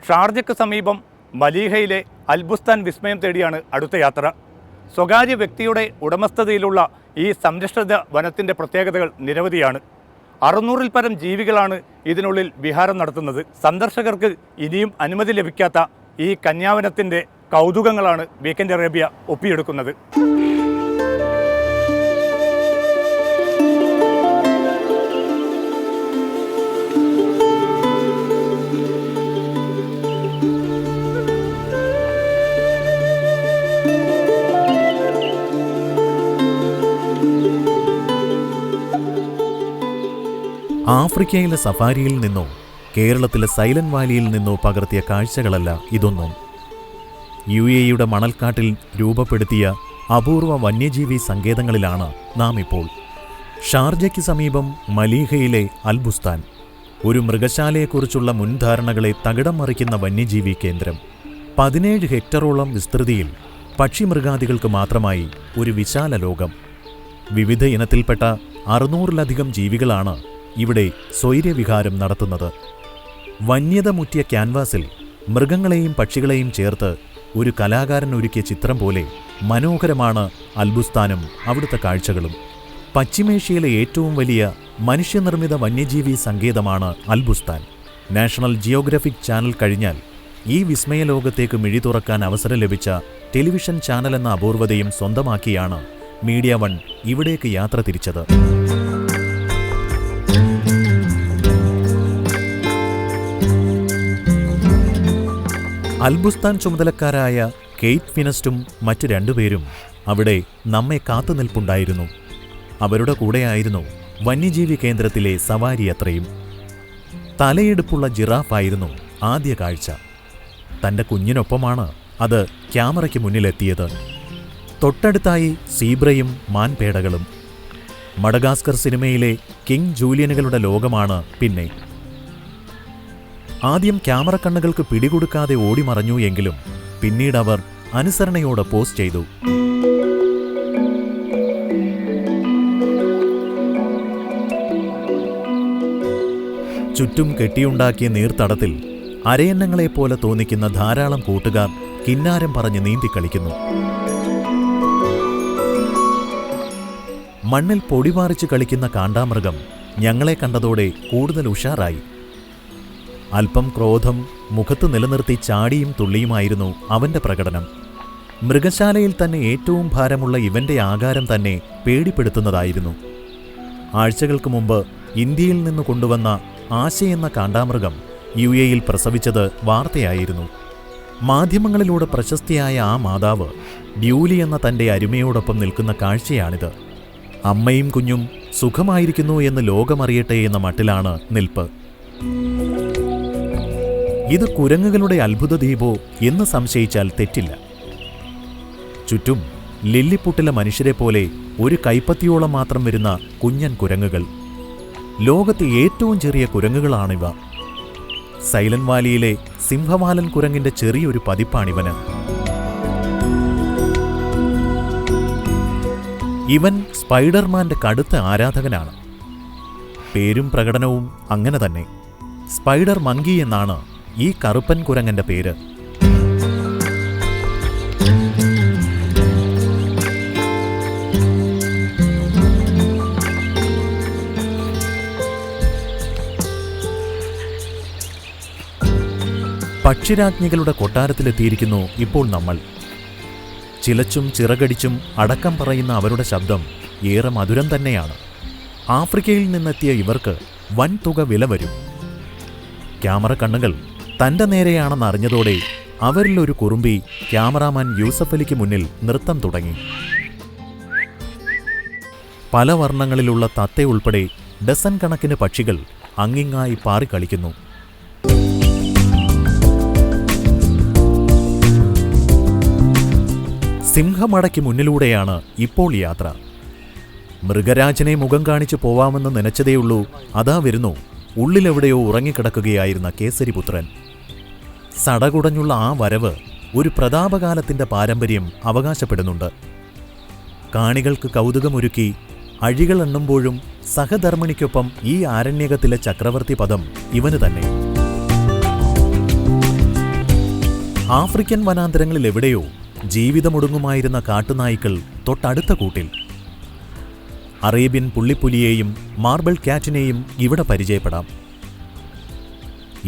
ഷാർജയ്ക്ക് സമീപം മലീഹയിലെ അൽബുസ്താൻ വിസ്മയം തേടിയാണ് അടുത്ത യാത്ര. സ്വകാര്യ വ്യക്തിയുടെ ഉടമസ്ഥതയിലുള്ള ഈ സംരക്ഷിത വനത്തിൻ്റെ പ്രത്യേകതകൾ നിരവധിയാണ്. 600-ൽ പരം ജീവികളാണ് ഇതിനുള്ളിൽ വിഹാരം നടത്തുന്നത്. സന്ദർശകർക്ക് ഇനിയും അനുമതി ലഭിക്കാത്ത ഈ കന്യാവനത്തിൻ്റെ കൗതുകങ്ങളാണ് വീക്കെൻഡ് അറേബ്യ ഒപ്പിയെടുക്കുന്നത്. ആഫ്രിക്കയിലെ സഫാരിയിൽ നിന്നോ കേരളത്തിലെ സൈലന്റ് വാലിയിൽ നിന്നോ പകർത്തിയ കാഴ്ചകളല്ല ഇതൊന്നും. UAEയുടെ മണൽക്കാട്ടിൽ രൂപപ്പെടുത്തിയ അപൂർവ വന്യജീവി സങ്കേതങ്ങളിലാണ് നാം ഇപ്പോൾ. ഷാർജയ്ക്ക് സമീപം മലീഹയിലെ അൽബുസ്താൻ, ഒരു മൃഗശാലയെക്കുറിച്ചുള്ള മുൻധാരണകളെ തകിടം മറിക്കുന്ന വന്യജീവി കേന്ദ്രം. 17 ഹെക്ടറോളം വിസ്തൃതിയിൽ പക്ഷിമൃഗാദികൾക്ക് മാത്രമായി ഒരു വിശാല ലോകം. വിവിധ ഇനത്തിൽപ്പെട്ട 600-ലധികം ജീവികളാണ് ഇവിടെ സ്വൈര്യവിഹാരം നടത്തുന്നത്. വന്യത മുറ്റിയ ക്യാൻവാസിൽ മൃഗങ്ങളെയും പക്ഷികളെയും ചേർത്ത് ഒരു കലാകാരൻ ഒരുക്കിയ ചിത്രം പോലെ മനോഹരമാണ് അൽബുസ്താനും അവിടുത്തെ കാഴ്ചകളും. പശ്ചിമേഷ്യയിലെ ഏറ്റവും വലിയ മനുഷ്യനിർമ്മിത വന്യജീവി സങ്കേതമാണ് അൽബുസ്താൻ. നാഷണൽ ജിയോഗ്രഫിക് ചാനൽ കഴിഞ്ഞാൽ ഈ വിസ്മയ ലോകത്തേക്ക് മിഴി തുറക്കാൻ അവസരം ലഭിച്ച ടെലിവിഷൻ ചാനൽ എന്ന അപൂർവതയും സ്വന്തമാക്കിയാണ് മീഡിയ വൺ ഇവിടേക്ക് യാത്ര തിരിച്ചത്. അൽബുസ്താൻ ചുമതലക്കാരായ കെയ്റ്റ് ഫിനസ്റ്റും മറ്റ് 2 പേരും അവിടെ നമ്മെ കാത്തുനിൽപ്പുണ്ടായിരുന്നു. അവരുടെ കൂടെയായിരുന്നു വന്യജീവി കേന്ദ്രത്തിലെ സവാരി യാത്രയും. തലയെടുപ്പുള്ള ജിറാഫായിരുന്നു ആദ്യ കാഴ്ച. തൻ്റെ കുഞ്ഞിനൊപ്പമാണ് അത് ക്യാമറയ്ക്ക് മുന്നിലെത്തിയത്. തൊട്ടടുത്തായി സീബ്രയും മാൻപേടകളും. മഡഗാസ്കർ സിനിമയിലെ കിങ് ജൂലിയനുകളുടെ ലോകമാണ് പിന്നെ. ആദ്യം ക്യാമറ കണ്ണുകൾക്ക് പിടികൊടുക്കാതെ ഓടിമറഞ്ഞു എങ്കിലും പിന്നീട് അവർ അനുസരണയോടെ പോസ്റ്റ് ചെയ്തു. ചുറ്റും കെട്ടിയുണ്ടാക്കിയ നീർത്തടത്തിൽ അരയന്നങ്ങളെപ്പോലെ തോന്നിക്കുന്ന ധാരാളം കൂട്ടുകാർ കിന്നാരം പറഞ്ഞ് നീന്തിക്കളിക്കുന്നു. മണ്ണിൽ പൊടിപാറിച്ച് കളിക്കുന്ന കാണ്ടാമൃഗം ഞങ്ങളെ കണ്ടതോടെ കൂടുതൽ ഉഷാറായി. അല്പം ക്രോധം മുഖത്ത് നിലനിർത്തി ചാടിയും തുള്ളിയുമായിരുന്നു അവന്റെ പ്രകടനം. മൃഗശാലയിൽ തന്നെ ഏറ്റവും ഭാരമുള്ള ഇവന്റെ ആകാരം തന്നെ പേടിപ്പെടുത്തുന്നതായിരുന്നു. ആഴ്ചകൾക്ക് മുമ്പ് ഇന്ത്യയിൽ നിന്ന് കൊണ്ടുവന്ന ആശ എന്ന കാണ്ടാമൃഗം UAEയിൽ പ്രസവിച്ചത് വാർത്തയായിരുന്നു. മാധ്യമങ്ങളിലൂടെ പ്രശസ്തിയായ ആ മാതാവ് ഡ്യൂലി എന്ന തൻ്റെ അരുമയോടൊപ്പം നിൽക്കുന്ന കാഴ്ചയാണിത്. അമ്മയും കുഞ്ഞും സുഖമായിരിക്കുന്നു എന്ന് ലോകമറിയട്ടെ എന്ന മട്ടിലാണ് നിൽപ്പ്. ഇത് കുരങ്ങുകളുടെ അത്ഭുത ദ്വീപോ എന്ന് സംശയിച്ചാൽ തെറ്റില്ല. ചുറ്റും ലില്ലിപ്പുട്ടിലെ മനുഷ്യരെ പോലെ ഒരു കൈപ്പത്തിയോളം മാത്രം വരുന്ന കുഞ്ഞൻ കുരങ്ങുകൾ. ലോകത്തെ ഏറ്റവും ചെറിയ കുരങ്ങുകളാണിവ. സൈലന്റ് വാലിയിലെ സിംഹവാലൻ കുരങ്ങിന്റെ ചെറിയൊരു പതിപ്പാണിവന്. ഇവൻ സ്പൈഡർമാന്റെ കടുത്ത ആരാധകനാണ്. പേരും പ്രകടനവും അങ്ങനെ തന്നെ. സ്പൈഡർ മങ്കി എന്നാണ് ഈ കറുപ്പൻ കുരങ്ങന്റെ പേര്. പക്ഷിരാജ്ഞികളുടെ കൊട്ടാരത്തിലെത്തിയിരിക്കുന്നു ഇപ്പോൾ നമ്മൾ. ചിലച്ചും ചിറകടിച്ചും അടക്കം പറയുന്ന അവരുടെ ശബ്ദം ഏറെ മധുരം തന്നെയാണ്. ആഫ്രിക്കയിൽ നിന്നെത്തിയ ഇവർക്ക് വൻ തുക വില വരും. ക്യാമറ കണ്ണുകൾ തൻ്റെ നേരെയാണെന്നറിഞ്ഞതോടെ അവരിലൊരു കുറുമ്പി ക്യാമറാമാൻ യൂസഫ് അലിക്ക് മുന്നിൽ നൃത്തം തുടങ്ങി. പല വർണ്ണങ്ങളിലുള്ള തത്ത ഉൾപ്പെടെ ഡസൻ കണക്കിന് പക്ഷികൾ അങ്ങിങ്ങായി പാറിക്കളിക്കുന്നു. സിംഹമടയ്ക്ക് മുന്നിലൂടെയാണ് ഇപ്പോൾ യാത്ര. മൃഗരാജനെ മുഖം കാണിച്ചു പോവാമെന്ന് നനച്ചതേയുള്ളൂ, അതാ വരുന്നു ഉള്ളിലെവിടെയോ ഉറങ്ങിക്കിടക്കുകയായിരുന്ന കേസരിപുത്രൻ. സടകുടഞ്ഞുള്ള ആ വരവ് ഒരു പ്രതാപകാലത്തിൻ്റെ പാരമ്പര്യം അവകാശപ്പെടുന്നുണ്ട്. കാണികൾക്ക് കൗതുകമൊരുക്കി അഴികൾ എണ്ണുമ്പോഴും സഹധർമ്മിണിക്കൊപ്പം ഈ ആരണ്യകത്തിലെ ചക്രവർത്തി പദം ഇവന് തന്നെ. ആഫ്രിക്കൻ വനാന്തരങ്ങളിൽ എവിടെയോ ജീവിതമൊടുങ്ങുമായിരുന്ന കാട്ടുനായ്ക്കൾ തൊട്ടടുത്ത കൂട്ടിൽ. അറേബ്യൻ പുള്ളിപ്പുലിയെയും മാർബിൾ ക്യാറ്റിനെയും ഇവിടെ പരിചയപ്പെടാം.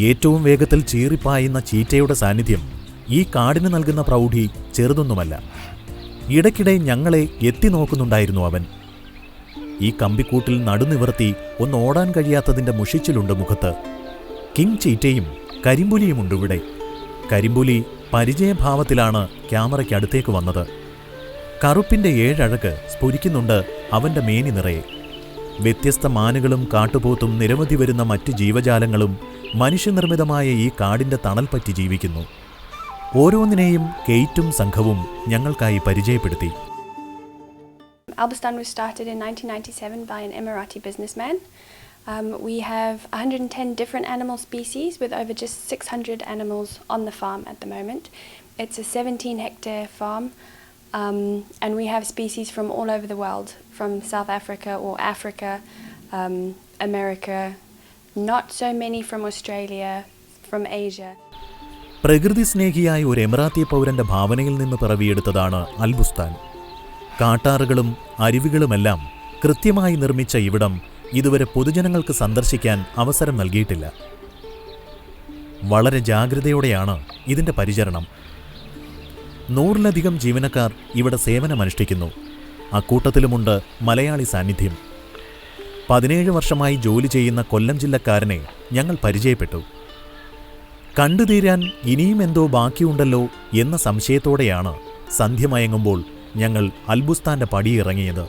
ഏറ്റവും വേഗത്തിൽ ചീറിപ്പായുന്ന ചീറ്റയുടെ സാന്നിധ്യം ഈ കാടിന് നൽകുന്ന പ്രൗഢി ചെറുതൊന്നുമല്ല. ഇടയ്ക്കിടെ ഞങ്ങളെ എത്തി നോക്കുന്നുണ്ടായിരുന്നു അവൻ. ഈ കമ്പിക്കൂട്ടിൽ നടുനിവർത്തി ഒന്ന് ഓടാൻ കഴിയാത്തതിൻ്റെ മുഷിച്ചിലുണ്ട് മുഖത്ത്. കിങ് ചീറ്റയും കരിമ്പുലിയുമുണ്ടിവിടെ. കരിമ്പുലി പരിചയഭാവത്തിലാണ് ക്യാമറയ്ക്കടുത്തേക്ക് വന്നത്. കറുപ്പിൻ്റെ 7 അഴക് സ്ഫുരിക്കുന്നുണ്ട് അവൻ്റെ മേനി നിറയെ. വ്യത്യസ്ത മാനുകളും കാട്ടുപോത്തും നിരവധി വരുന്ന മറ്റ് ജീവജാലങ്ങളും മനുഷ്യനിർമ്മിതമായ ഈ കാടിൻ്റെ തണൽ പറ്റി ജീവിക്കുന്നു. ഓരോന്നിനെയും കെയ്റ്റും സംഘവും ഞങ്ങൾക്കായി പരിചയപ്പെടുത്തി. Albustan was started in 1997 by an Emirati businessman. We have 110 different animal species with over just 600 animals on the farm at the moment. It's a 17-hectare farm, and we have species from all over the world, from South Africa or Africa, America, not so many from Australia, from Asia. പ്രകൃതി സ്നേഹിയായ ഒരു Emirati പൗരന്റെ ഭാവനയിൽ നിന്ന് പിറവിയെടുത്തതാണ് Al Bustan. കാട്ടാറുകളും അരുവികളുമെല്ലാം കൃത്യമായി നിർമ്മിച്ച ഇവിടം ഇതുവരെ പൊതുജനങ്ങൾക്ക് സന്ദർശിക്കാൻ അവസരം നൽകിയിട്ടില്ല. വളരെ ജാഗ്രതയോടെയാണ് ഇതിൻ്റെ പരിചരണം. 100-ലധികം ജീവനക്കാർ ഇവിടെ സേവനമനുഷ്ഠിക്കുന്നു. അക്കൂട്ടത്തിലുമുണ്ട് മലയാളി സാന്നിധ്യം. 17 വർഷമായി ജോലി ചെയ്യുന്ന കൊല്ലം ജില്ലക്കാരനെ ഞങ്ങൾ പരിചയപ്പെട്ടു. കണ്ടുതീരാൻ ഇനിയും എന്തോ ബാക്കിയുണ്ടല്ലോ എന്ന സംശയത്തോടെയാണ് സന്ധ്യമയങ്ങുമ്പോൾ ഞങ്ങൾ അൽബുസ്താന്റെ പടിയിറങ്ങിയത്.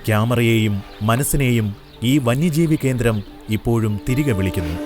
ക്യാമറയെയും മനസ്സിനെയും ഈ വന്യജീവി കേന്ദ്രം ഇപ്പോഴും തിരികെ വിളിക്കുന്നു.